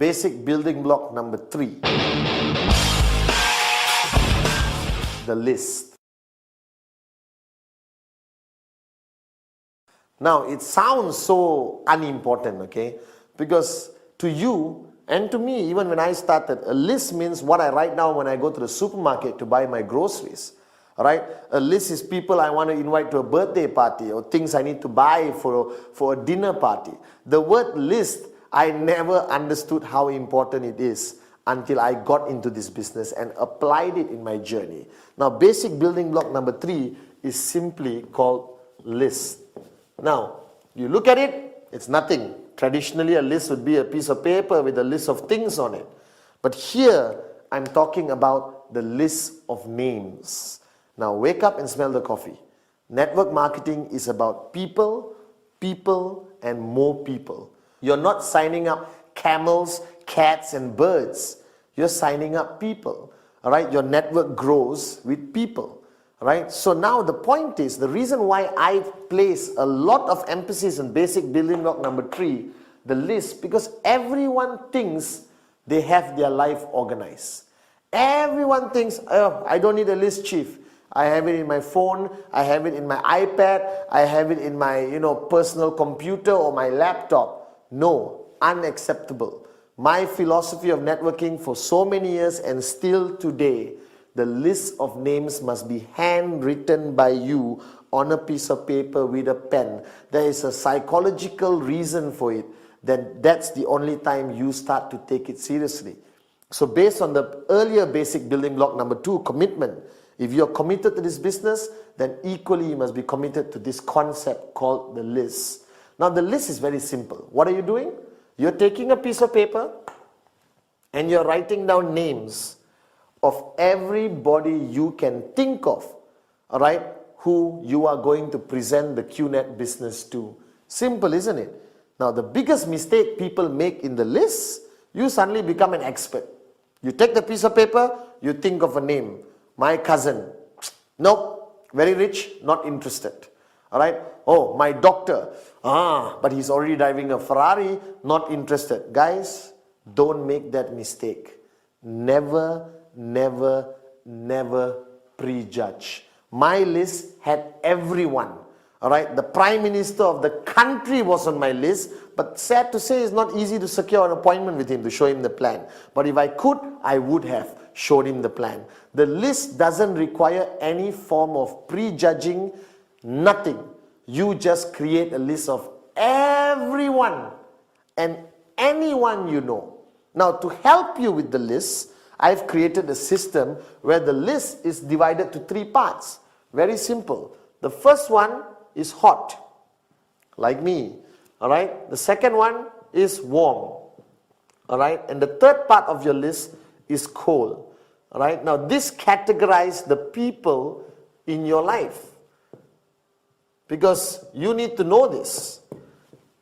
basic building block number 3. The list. Now, it sounds so unimportant, okay? Because to you and to me, even when I started, a list means what I write down when I go to the supermarket to buy my groceries. Right? A list is people I want to invite to a birthday party or things I need to buy for a dinner party. The word list, I never understood how important it is until I got into this business and applied it in my journey. Now, basic building block number 3 is simply called list. Now, you look at it, it's nothing. Traditionally, a list would be a piece of paper with a list of things on it. But here, I'm talking about the list of names. Now, wake up and smell the coffee. Network marketing is about people, and more people. You're not signing up camels, cats, and birds. You're signing up people. All right? Your network grows with people. Right? So now the point is, the reason why I place a lot of emphasis on basic building block number 3, the list, because everyone thinks they have their life organized. Everyone thinks, oh, I don't need a list, chief. I have it in my phone, I have it in my iPad, I have it in my personal computer or my laptop. No, unacceptable. My philosophy of networking for so many years and still today, the list of names must be handwritten by you on a piece of paper with a pen. There is a psychological reason for it. Then that's the only time you start to take it seriously. So based on the earlier basic building block number 2, commitment, if you're committed to this business, then equally you must be committed to this concept called the list. Now the list is very simple. What are you doing? You're taking a piece of paper and you're writing down names of everybody you can think of, all right, who you are going to present the QNet business to. Simple, isn't it? Now the biggest mistake people make in the list, you suddenly become an expert. You take the piece of paper, you think of a name. My cousin, nope, very rich, not interested. All right. Oh, my doctor, but he's already driving a Ferrari, not interested. Guys, don't make that mistake. Never prejudge. My list had everyone. All right. The Prime Minister of the country was on my list, but sad to say, it's not easy to secure an appointment with him to show him the plan. But if I could, I would have showed him the plan. The list doesn't require any form of prejudging, nothing. You just create a list of everyone and anyone you know. Now, to help you with the list, I've created a system where the list is divided to 3 parts. Very simple. The first one is hot, like me. All right. The second one is warm. All right. And the third part of your list is cold. All right. Now, this categorizes the people in your life, because you need to know this.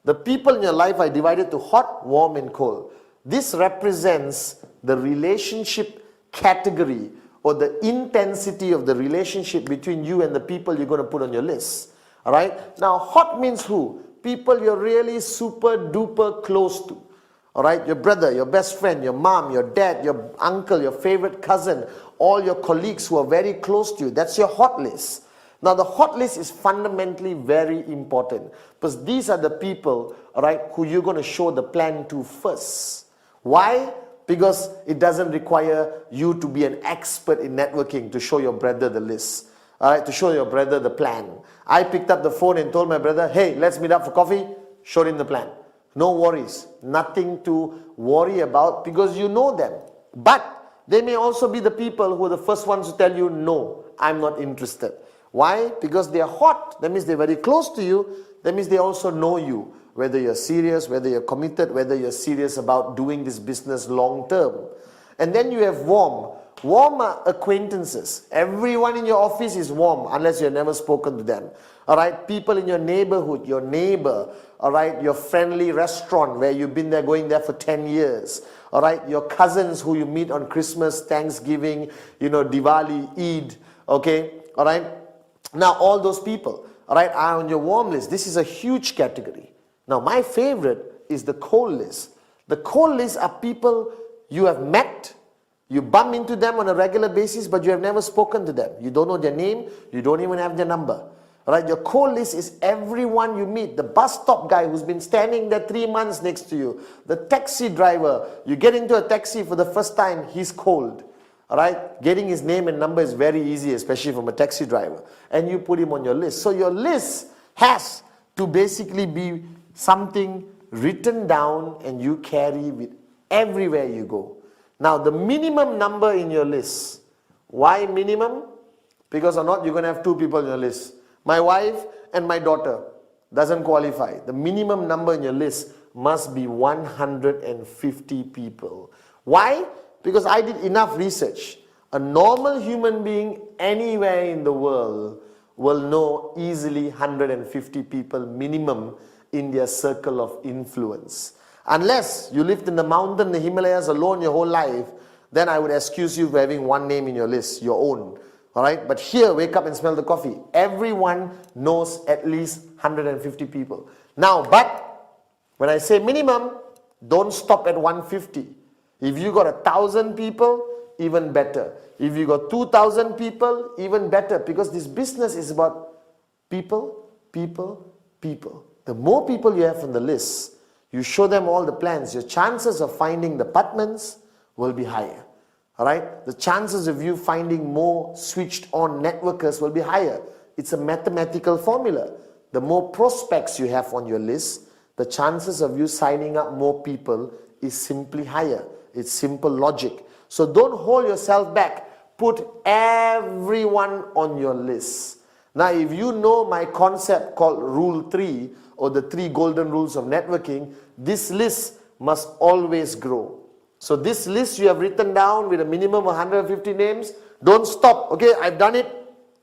The people in your life are divided to hot, warm, and cold. This represents the relationship category or the intensity of the relationship between you and the people you're going to put on your list. All right. Now, hot means who? People you're really super duper close to. All right. Your brother, your best friend, your mom, your dad, your uncle, your favorite cousin, all your colleagues who are very close to you. That's your hot list. Now, the hot list is fundamentally very important, because these are the people, all right, who you're going to show the plan to first. Why? Because it doesn't require you to be an expert in networking to show your brother the list, all right, to show your brother the plan. I picked up the phone and told my brother, hey, let's meet up for coffee. Showed him the plan. No worries. Nothing to worry about, because you know them. But they may also be the people who are the first ones to tell you, no, I'm not interested. Why? Because they are hot. That means they're very close to you. That means they also know you. Whether you're serious, whether you're committed, whether you're serious about doing this business long term. And then you have warm. Warm are acquaintances. Everyone in your office is warm unless you've never spoken to them. All right. People in your neighborhood, your neighbor. All right. Your friendly restaurant where you've been there, going there for 10 years. All right. Your cousins who you meet on Christmas, Thanksgiving, Diwali, Eid. Okay. All right. Now, all those people, all right, are on your warm list. This is a huge category. Now, my favorite is the cold list. The cold list are people you have met, you bump into them on a regular basis, but you have never spoken to them. You don't know their name, you don't even have their number. Right? Your cold list is everyone you meet. The bus stop guy who's been standing there 3 months next to you. The taxi driver. You get into a taxi for the first time, he's cold. Right? Getting his name and number is very easy, especially from a taxi driver. And you put him on your list. So your list has to basically be something written down and you carry with everywhere you go. Now the minimum number in your list. Why minimum? Because or not, you're going to have 2 people in your list. My wife and my daughter doesn't qualify. The minimum number in your list must be 150 people. Why? Because I did enough research. A normal human being anywhere in the world will know easily 150 people minimum in their circle of influence. Unless you lived in the mountain, the Himalayas alone your whole life, then I would excuse you for having one name in your list, your own. Alright, but here, wake up and smell the coffee. Everyone knows at least 150 people. Now, but when I say minimum, don't stop at 150. If you got 1,000 people, even better. If you got 2,000 people, even better. Because this business is about people, people, people. The more people you have on the list, you show them all the plans, your chances of finding the apartments will be higher. Alright? The chances of you finding more switched on networkers will be higher. It's a mathematical formula. The more prospects you have on your list, the chances of you signing up more people is simply higher. It's simple logic. So don't hold yourself back. Put everyone on your list. Now if you know my concept called Rule 3 or the 3 golden rules of networking, this list must always grow. So this list you have written down with a minimum of 150 names, don't stop. Okay, I've done it,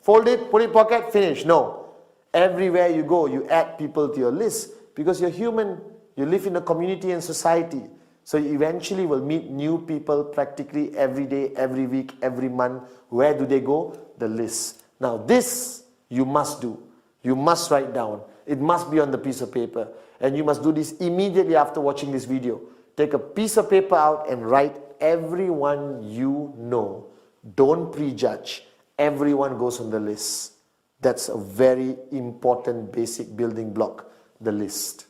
fold it, put it in pocket, finish. No. Everywhere you go, you add people to your list because you're human. You live in a community and society. So you eventually will meet new people practically every day, every week, every month. Where do they go? The list. Now this you must do. You must write down. It must be on the piece of paper. And you must do this immediately after watching this video. Take a piece of paper out and write everyone you know. Don't prejudge. Everyone goes on the list. That's a very important basic building block, the list.